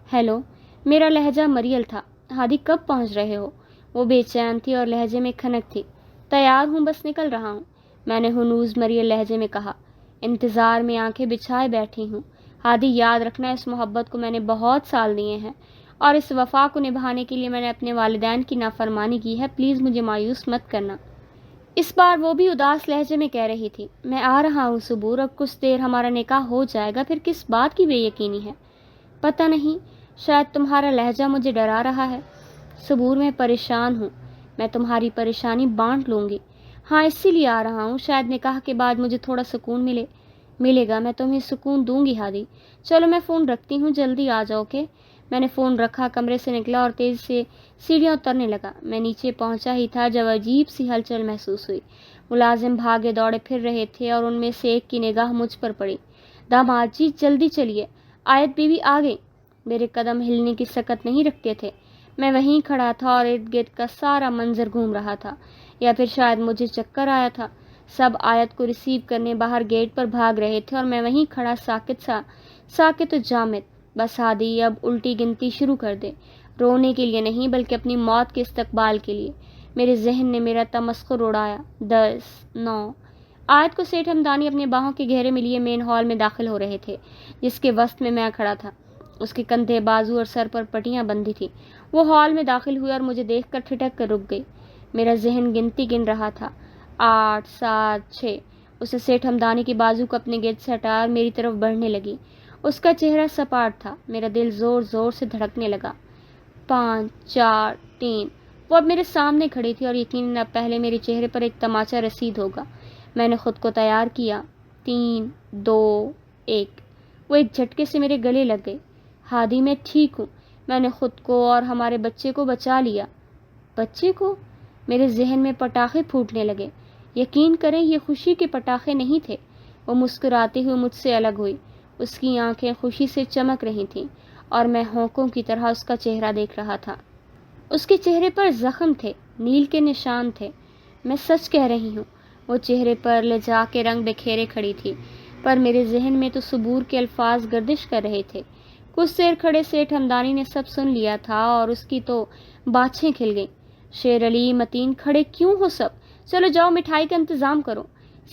Speaker 1: ہیلو، میرا لہجہ مریل تھا۔ ہادی کب پہنچ رہے ہو؟ وہ بے چین تھی اور لہجے میں کھنک تھی۔ تیار ہوں، بس نکل رہا ہوں، میں نے ہنوز مریل لہجے میں کہا۔ انتظار میں آنکھیں بچھائے بیٹھی ہوں۔ ہادی یاد رکھنا، اس محبت کو میں نے بہت سال دیے ہیں اور اس وفا کو نبھانے کے لیے میں نے اپنے والدین کی نافرمانی کی ہے، پلیز مجھے مایوس مت کرنا۔ اس بار وہ بھی اداس لہجے میں کہہ رہی تھی، میں آ رہا ہوں صبور، اب کچھ دیر ہمارا نکاح ہو جائے گا، پھر کس بات کی بے یقینی ہے؟ پتہ نہیں، شاید تمہارا لہجہ مجھے ڈرا رہا ہے۔ صبور، میں پریشان ہوں، میں تمہاری پریشانی بانٹ لوں گی۔ ہاں، اسی لیے آ رہا ہوں، شاید نکاح کے بعد مجھے تھوڑا سکون ملے گا، میں تمہیں سکون دوں گی ہادی۔ چلو میں فون رکھتی ہوں، جلدی آ جاؤ کہ میں نے فون رکھا، کمرے سے نکلا اور تیزی سے سیڑھیاں اترنے لگا۔ میں نیچے پہنچا ہی تھا جب عجیب سی ہلچل محسوس ہوئی۔ ملازم بھاگے دوڑے پھر رہے تھے اور ان میں سے ایک کی نگاہ مجھ پر پڑی۔ داماد جی جلدی چلیے، آیت بیوی آ گئی۔ میرے قدم ہلنے کی سکت نہیں رکھتے تھے۔ میں وہیں کھڑا تھا اور ارد گرد کا سارا منظر گھوم رہا تھا، یا پھر شاید مجھے چکر آیا تھا۔ سب آیت کو ریسیو کرنے باہر گیٹ پر بھاگ رہے تھے اور میں وہیں کھڑا ساکت و جامد۔ بس ہادی، اب الٹی گنتی شروع کر دے، رونے کے لیے نہیں بلکہ اپنی موت کے استقبال کے لیے۔ میرے ذہن نے میرا تمسخر اڑایا۔ 10، 9۔ آیت کو سیٹھ ہمدانی اپنے باہوں کے گھیرے میں لیے مین ہال میں داخل ہو رہے تھے، جس کے وسط میں کھڑا تھا۔ اس کے کندھے، بازو اور سر پر پٹیاں بندھی تھیں۔ وہ ہال میں داخل ہوئی اور مجھے دیکھ کر ٹھٹک کر رک گئی۔ میرا ذہن گنتی گن رہا تھا۔ 8، 7، 6۔ اسے سیٹھ ہمدانی کے بازو کو اپنے گرد سے ہٹا اور میری طرف بڑھنے لگی۔ اس کا چہرہ سپاٹ تھا۔ میرا دل زور زور سے دھڑکنے لگا۔ 5، 4، 3۔ وہ اب میرے سامنے کھڑی تھی اور یقیناً اب پہلے میرے چہرے پر ایک تماچا رسید ہوگا۔ میں نے خود کو تیار کیا۔ 3، 2، 1۔ وہ ایک جھٹکے سے میرے گلے لگ گئی۔ ہادی، میں ٹھیک ہوں، میں نے خود کو اور ہمارے بچے کو بچا لیا۔ بچے کو؟ میرے ذہن میں پٹاخے پھوٹنے لگے۔ یقین کریں، یہ خوشی کے پٹاخے نہیں تھے۔ وہ مسکراتی ہوئی مجھ سے الگ ہوئی۔ اس کی آنکھیں خوشی سے چمک رہی تھیں اور میں ہونکوں کی طرح اس کا چہرہ دیکھ رہا تھا۔ اس کے چہرے پر زخم تھے، نیل کے نشان تھے۔ میں سچ کہہ رہی ہوں، وہ چہرے پر لجا کے رنگ بکھیرے کھڑی تھی، پر میرے ذہن میں تو صبور کے الفاظ گردش کر رہے تھے۔ کچھ دیر کھڑے سیٹھ ہمدانی نے سب سن لیا تھا اور اس کی تو باچھیں کھل گئیں۔ شیر علی، متین، کھڑے کیوں ہو سب؟ چلو جاؤ، مٹھائی کا انتظام کرو۔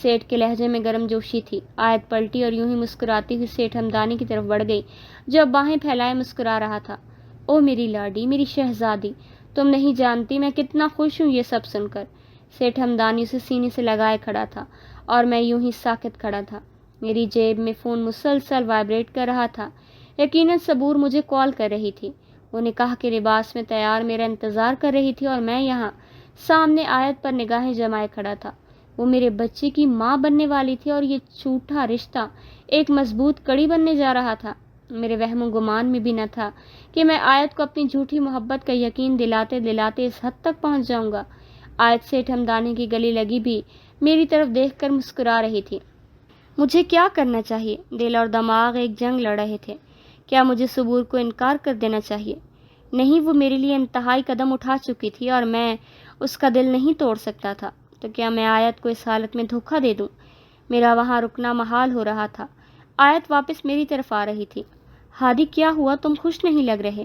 Speaker 1: سیٹھ کے لہجے میں گرم جوشی تھی۔ آیت پلٹی اور یوں ہی مسکراتی ہوئی سیٹھ ہمدانی کی طرف بڑھ گئی، جو اب باہیں پھیلائے مسکرا رہا تھا۔ او میری لاڈی، میری شہزادی، تم نہیں جانتی میں کتنا خوش ہوں یہ سب سن کر۔ سیٹھ ہمدانی اسے سینے سے لگائے کھڑا تھا اور میں یوں ہی ساکت کھڑا تھا۔ میری جیب میں فون مسلسل وائبریٹ کر رہا تھا۔ یقیناً صبور مجھے کال کر رہی تھی۔ وہ نکاح کے لباس میں تیار میرا انتظار کر رہی تھی اور میں یہاں سامنے آیت پر نگاہیں جمائے کھڑا تھا۔ وہ میرے بچے کی ماں بننے والی تھی اور یہ جھوٹا رشتہ ایک مضبوط کڑی بننے جا رہا تھا۔ میرے وہم و گمان میں بھی نہ تھا کہ میں آیت کو اپنی جھوٹی محبت کا یقین دلاتے دلاتے اس حد تک پہنچ جاؤں گا۔ آیت سیٹھ ہمدانی کی گلی لگی بھی میری طرف دیکھ کر مسکرا رہی تھی۔ مجھے کیا کرنا چاہیے؟ دل اور دماغ ایک جنگ لڑ رہے تھے۔ کیا مجھے صبور کو انکار کر دینا چاہیے؟ نہیں، وہ میرے لیے انتہائی قدم اٹھا چکی تھی اور میں اس کا دل نہیں توڑ سکتا تھا۔ تو کیا میں آیت کو اس حالت میں دھوکہ دے دوں؟ میرا وہاں رکنا محال ہو رہا تھا۔ آیت واپس میری طرف آ رہی تھی۔ ہادی، کیا ہوا؟ تم خوش نہیں لگ رہے۔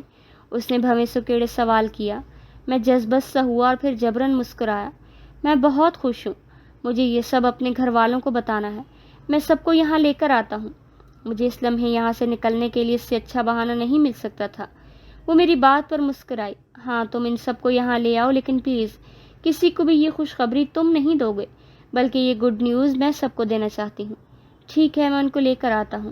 Speaker 1: اس نے بھویں سکیڑے سوال کیا۔ میں جذبت سا ہوا اور پھر جبراً مسکرایا۔ میں بہت خوش ہوں۔ مجھے یہ سب اپنے گھر والوں کو بتانا ہے۔ میں سب کو یہاں لے کر آتا ہوں۔ مجھے اس لمحے یہاں سے نکلنے کے لیے اس سے اچھا بہانہ نہیں مل سکتا تھا۔ وہ میری بات پر مسکرائی۔ ہاں، تم ان سب کو یہاں لے آؤ، لیکن پلیز کسی کو بھی یہ خوشخبری تم نہیں دو گے، بلکہ یہ گڈ نیوز میں سب کو دینا چاہتی ہوں۔ ٹھیک ہے، میں ان کو لے کر آتا ہوں،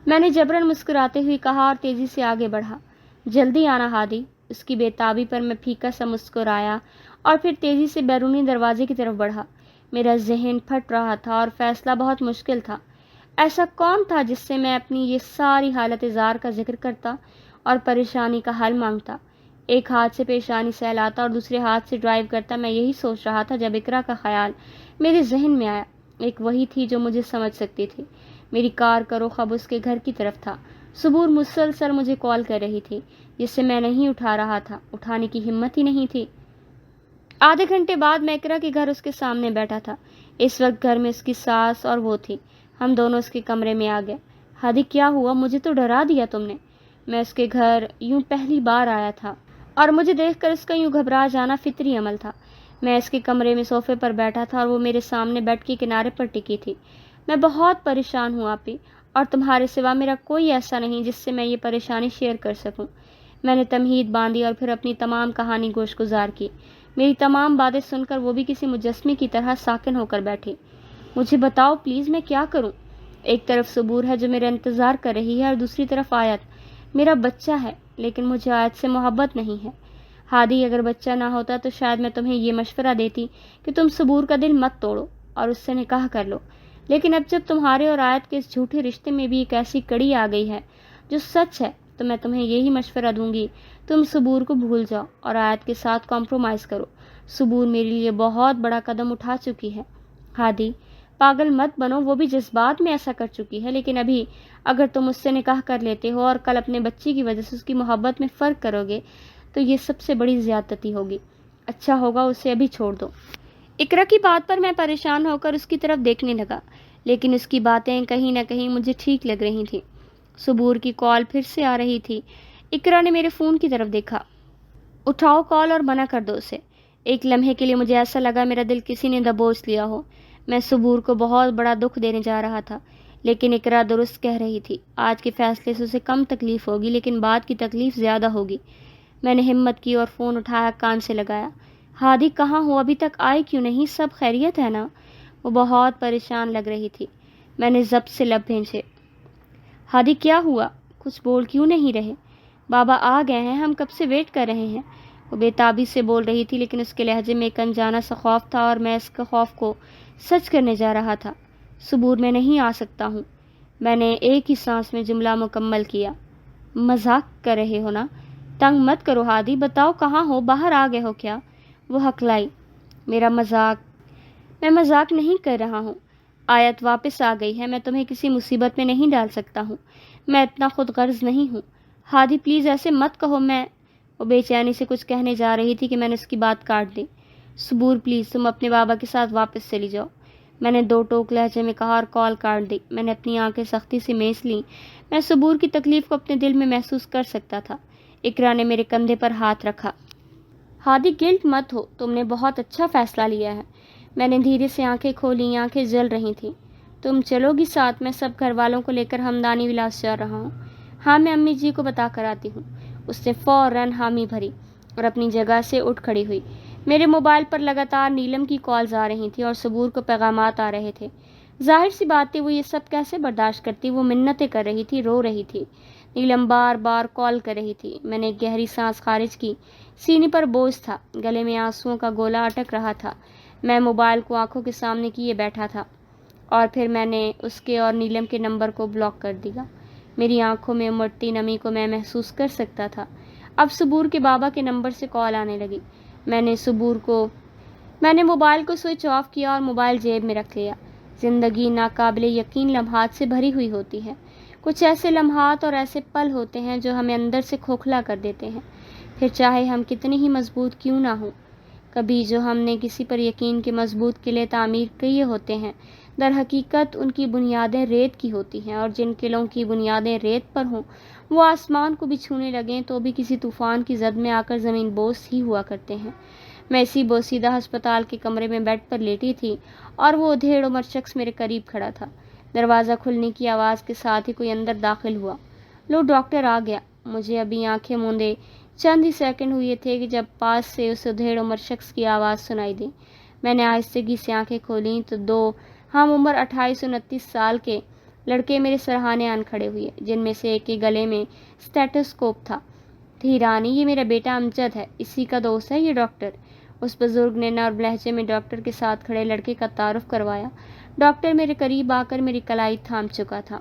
Speaker 1: میں نے جبراً مسکراتے ہوئے کہا اور تیزی سے آگے بڑھا۔ جلدی آنا ہادی۔ اس کی بے تابی پر میں پھیکا سا مسکرایا اور پھر تیزی سے بیرونی دروازے کی طرف بڑھا۔ میرا ذہن پھٹ رہا تھا اور فیصلہ بہت مشکل تھا۔ ایسا کون تھا جس سے میں اپنی یہ ساری حالت زار کا ذکر کرتا اور پریشانی کا حل مانگتا؟ ایک ہاتھ سے پیشانی سہلاتا اور دوسرے ہاتھ سے ڈرائیو کرتا میں یہی سوچ رہا تھا جب اقرا کا خیال میرے ذہن میں آیا۔ ایک وہی تھی جو مجھے سمجھ سکتی تھی۔ میری کار کا رخ اب اس کے گھر کی طرف تھا۔ صبور مسلسل مجھے کال کر رہی تھی، جس سے میں نہیں اٹھا رہا تھا، اٹھانے کی ہمت ہی نہیں تھی۔ آدھے گھنٹے بعد میں اقرا کے گھر اس کے سامنے بیٹھا تھا۔ اس وقت گھر میں اس کی ساس اور وہ تھی۔ ہم دونوں اس کے کمرے میں آ گئے۔ ہادی، کیا ہوا؟ مجھے تو ڈرا دیا تم نے۔ میں اس کے گھر یوں پہلی بار آیا تھا اور مجھے دیکھ کر اس کا یوں گھبرا جانا فطری عمل تھا۔ میں اس کے کمرے میں صوفے پر بیٹھا تھا اور وہ میرے سامنے بیڈ کے کنارے پر ٹکی تھی۔ میں بہت پریشان ہوں آپی، اور تمہارے سوا میرا کوئی ایسا نہیں جس سے میں یہ پریشانی شیئر کر سکوں۔ میں نے تمہید باندھی اور پھر اپنی تمام کہانی گوش گزار کی۔ میری تمام باتیں سن کر وہ بھی کسی مجسمے کی طرح ساکن ہو کر بیٹھے۔ مجھے بتاؤ پلیز، میں کیا کروں؟ ایک طرف صبور ہے جو میرا انتظار کر رہی ہے اور دوسری طرف آیت، میرا بچہ ہے، لیکن مجھے آیت سے محبت نہیں ہے۔ ہادی، اگر بچہ نہ ہوتا تو شاید میں تمہیں یہ مشورہ دیتی کہ تم صبور کا دل مت توڑو اور اس سے نکاح کر لو، لیکن اب جب تمہارے اور آیت کے اس جھوٹے رشتے میں بھی ایک ایسی کڑی آ گئی ہے جو سچ ہے، تو میں تمہیں یہی مشورہ دوں گی، تم صبور کو بھول جاؤ اور آیت کے ساتھ کمپرومائز کرو۔ صبور میرے لیے بہت بڑا قدم اٹھا چکی ہے۔ ہادی، پاگل مت بنو، وہ بھی جذبات میں ایسا کر چکی ہے، لیکن ابھی اگر تم اس سے نکاح کر لیتے ہو اور کل اپنے بچے کی وجہ سے اس کی محبت میں فرق کرو گے تو یہ سب سے بڑی زیادتی ہوگی۔ اچھا ہوگا اسے ابھی چھوڑ دو۔ اقرا کی بات پر میں پریشان ہو کر اس کی طرف دیکھنے لگا، لیکن اس کی باتیں کہیں نہ کہیں مجھے ٹھیک لگ رہی تھیں۔ صبور کی کال پھر سے آ رہی تھی۔ اقرا نے میرے فون کی طرف دیکھا۔ اٹھاؤ کال اور منع کر دو اسے۔ ایک لمحے کے لیے مجھے ایسا لگا میرا دل کسی نے دبوچ لیا ہو۔ میں صبور کو بہت بڑا دکھ دینے جا رہا تھا، لیکن اقرا درست کہہ رہی تھی۔ آج کے فیصلے سے اسے کم تکلیف ہوگی، لیکن بعد کی تکلیف زیادہ ہوگی۔ میں نے ہمت کی اور فون اٹھایا، کان سے لگایا۔ ہادی کہاں ہو؟ ابھی تک آئی کیوں نہیں؟ سب خیریت ہے نا؟ وہ بہت پریشان لگ رہی تھی۔ میں نے ضبط سے لب بھینچے۔ ہادی کیا ہوا؟ کچھ بول کیوں نہیں رہے؟ بابا آ گئے ہیں، ہم کب سے ویٹ کر رہے ہیں۔ وہ بے تابی سے بول رہی تھی، لیکن اس کے لہجے میں ایک انجانا سا خوف تھا اور میں اس کے خوف کو سچ کرنے جا رہا تھا۔ صبور، میں نہیں آ سکتا ہوں۔ میں نے ایک ہی سانس میں جملہ مکمل کیا۔ مذاق کر رہے ہو نا؟ تنگ مت کرو ہادی، بتاؤ کہاں ہو؟ باہر آ گئے ہو کیا؟ وہ ہکلائی۔ میں مذاق نہیں کر رہا ہوں۔ آیت واپس آ گئی ہے، میں تمہیں کسی مصیبت میں نہیں ڈال سکتا ہوں، میں اتنا خود غرض نہیں ہوں۔ ہادی پلیز ایسے مت کہو۔ وہ بے چینی سے کچھ کہنے جا رہی تھی کہ میں نے اس کی بات کاٹ دی۔ صبور پلیز، تم اپنے بابا کے ساتھ واپس چلی جاؤ، میں نے دو ٹوک لہجے میں کہا اور کال کاٹ دی۔ میں نے اپنی آنکھیں سختی سے میچ لیں۔ میں صبور کی تکلیف کو اپنے دل میں محسوس کر سکتا تھا۔ اقرا نے میرے کندھے پر ہاتھ رکھا۔ ہادی گلٹ مت ہو، تم نے بہت اچھا فیصلہ لیا ہے۔ میں نے دھیرے سے آنکھیں کھولی، آنکھیں جل رہی تھیں۔ تم چلو گی ساتھ؟ میں سب گھر والوں کو لے کر ہمدانی ولاس جا رہا ہوں۔ ہاں، میں امی جی کو بتا کر آتی ہوں۔ اس نے فوراً حامی بھری اور اپنی جگہ سے اٹھ کھڑی ہوئی۔ میرے موبائل پر لگاتار نیلم کی کالز آ رہی تھیں اور صبور کو پیغامات آ رہے تھے۔ ظاہر سی بات تھی وہ یہ سب کیسے برداشت کرتی، وہ منتیں کر رہی تھی، رو رہی تھی۔ نیلم بار بار کال کر رہی تھی۔ میں نے ایک گہری سانس خارج کی۔ سینے پر بوجھ تھا، گلے میں آنسوؤں کا گولا اٹک رہا تھا۔ میں موبائل کو آنکھوں کے سامنے کیے بیٹھا تھا اور پھر میں نے اس کے اور نیلم کے نمبر کو بلاک کر دیا۔ میری آنکھوں میں امڑتی نمی کو میں محسوس کر سکتا تھا۔ اب صبور کے بابا کے نمبر سے کال آنے لگی۔ میں نے موبائل کو سوئچ آف کیا اور موبائل جیب میں رکھ لیا۔ زندگی ناقابل یقین لمحات سے بھری ہوئی ہوتی ہے۔ کچھ ایسے لمحات اور ایسے پل ہوتے ہیں جو ہمیں اندر سے کھوکھلا کر دیتے ہیں، پھر چاہے ہم کتنے ہی مضبوط کیوں نہ ہوں۔ کبھی جو ہم نے کسی پر یقین کے مضبوط قلعے تعمیر کیے ہوتے ہیں، در حقیقت ان کی بنیادیں ریت کی ہوتی ہیں، اور جن قلعوں کی بنیادیں ریت پر ہوں وہ آسمان کو بھی چھونے لگیں تو بھی کسی طوفان کی زد میں آ کر زمین بوس ہی ہوا کرتے ہیں۔ میں اسی بوسیدہ ہسپتال کے کمرے میں بیڈ پر لیٹی تھی اور وہ ادھیڑ عمر شخص میرے قریب کھڑا تھا۔ دروازہ کھلنے کی آواز کے ساتھ ہی کوئی اندر داخل ہوا۔ لو، ڈاکٹر آ گیا۔ مجھے ابھی آنکھیں موندے چند ہی سیکنڈ ہوئے تھے کہ جب پاس سے اس ادھیڑ عمر شخص کی آواز سنائی دی۔ میں نے آہستگی سے آنکھیں کھولیں تو دو ہم عمر 28-29 سال کے لڑکے میرے سرہانے آن کھڑے ہوئے، جن میں سے ایک کے گلے میں اسٹیٹوسکوپ تھا۔ تھی رانی، یہ میرا بیٹا امجد ہے، اسی کا دوست ہے یہ ڈاکٹر۔ اس بزرگ نے نرم لہجے میں ڈاکٹر کے ساتھ کھڑے لڑکے کا تعارف کروایا۔ ڈاکٹر میرے قریب آ کر میری کلائی تھام چکا تھا۔